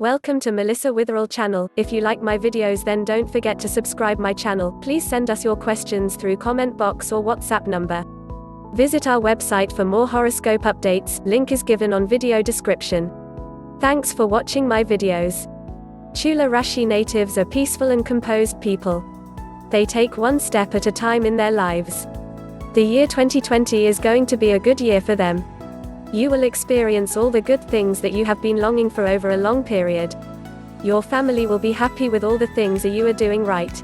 Welcome to Melissa Witherell channel. If you like my videos, then don't forget to subscribe my channel. Please send us your questions through comment box or WhatsApp number. Visit our website for more horoscope updates, link is given on video description. Thanks for watching my videos. Tula Rashi natives are peaceful and composed people. They take one step at a time in their lives. The year 2020 is going to be a good year for them. You will experience all the good things that you have been longing for over a long period. Your family will be happy with all the things that you are doing right.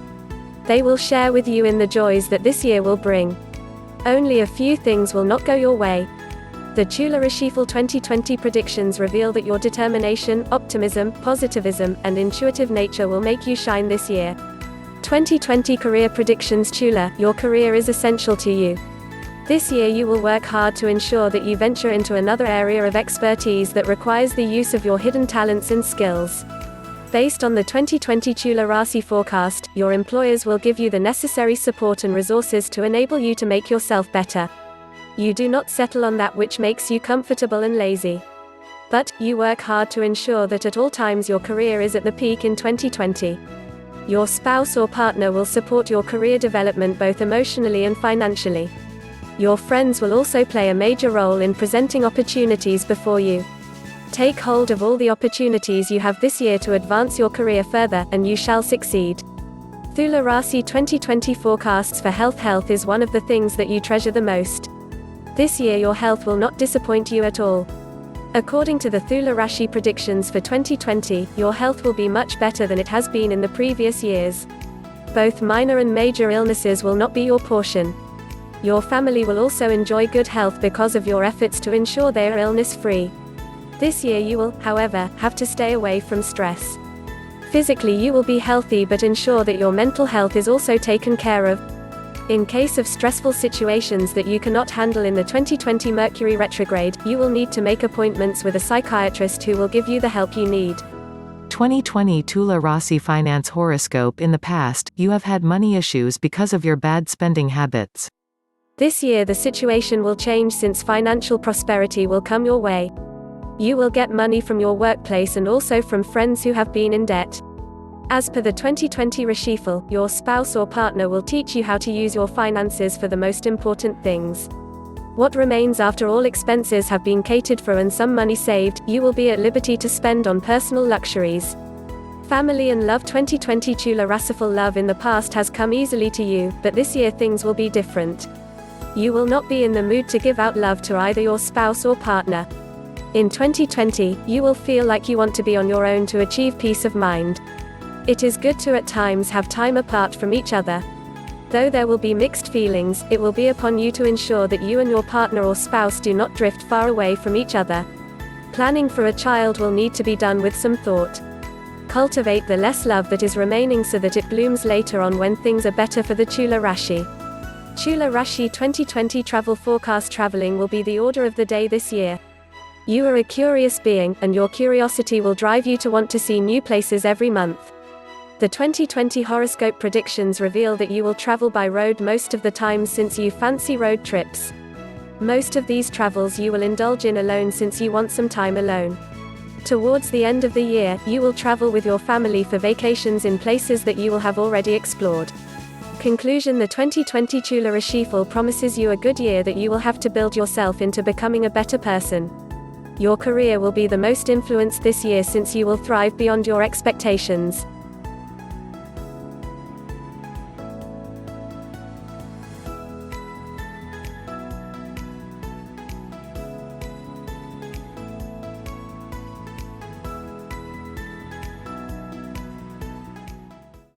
They will share with you in the joys that this year will bring. Only a few things will not go your way. The Tula Rashifal 2020 predictions reveal that your determination, optimism, positivism, and intuitive nature will make you shine this year. 2020 career predictions. Tula, your career is essential to you. This year you will work hard to ensure that you venture into another area of expertise that requires the use of your hidden talents and skills. Based on the 2020 Tula Rashi forecast, your employers will give you the necessary support and resources to enable you to make yourself better. You do not settle on that which makes you comfortable and lazy. But, you work hard to ensure that at all times your career is at the peak in 2020. Your spouse or partner will support your career development both emotionally and financially. Your friends will also play a major role in presenting opportunities before you. Take hold of all the opportunities you have this year to advance your career further, and you shall succeed. Tula Rashi 2020 forecasts for health. Health is one of the things that you treasure the most. This year your health will not disappoint you at all. According to the Tula Rashi predictions for 2020, your health will be much better than it has been in the previous years. Both minor and major illnesses will not be your portion. Your family will also enjoy good health because of your efforts to ensure they are illness-free. This year you will, however, have to stay away from stress. Physically you will be healthy, but ensure that your mental health is also taken care of. In case of stressful situations that you cannot handle in the 2020 Mercury retrograde, you will need to make appointments with a psychiatrist who will give you the help you need. 2020 Tula Rashi finance horoscope. In the past, you have had money issues because of your bad spending habits. This year the situation will change, since financial prosperity will come your way. You will get money from your workplace and also from friends who have been in debt. As per the 2020 Rashifal, your spouse or partner will teach you how to use your finances for the most important things. What remains after all expenses have been catered for and some money saved, you will be at liberty to spend on personal luxuries. Family and love. 2020 Tula Rashifal. Love in the past has come easily to you, but this year things will be different. You will not be in the mood to give out love to either your spouse or partner. In 2020, you will feel like you want to be on your own to achieve peace of mind. It is good to at times have time apart from each other. Though there will be mixed feelings, it will be upon you to ensure that you and your partner or spouse do not drift far away from each other. Planning for a child will need to be done with some thought. Cultivate the less love that is remaining so that it blooms later on when things are better for the Tula Rashi. Tula Rashi 2020 travel forecast. Traveling will be the order of the day this year. You are a curious being, and your curiosity will drive you to want to see new places every month. The 2020 horoscope predictions reveal that you will travel by road most of the time, since you fancy road trips. Most of these travels you will indulge in alone, since you want some time alone. Towards the end of the year, you will travel with your family for vacations in places that you will have already explored. Conclusion. The 2020 Tula Rashifal promises you a good year that you will have to build yourself into becoming a better person. Your career will be the most influenced this year, since you will thrive beyond your expectations.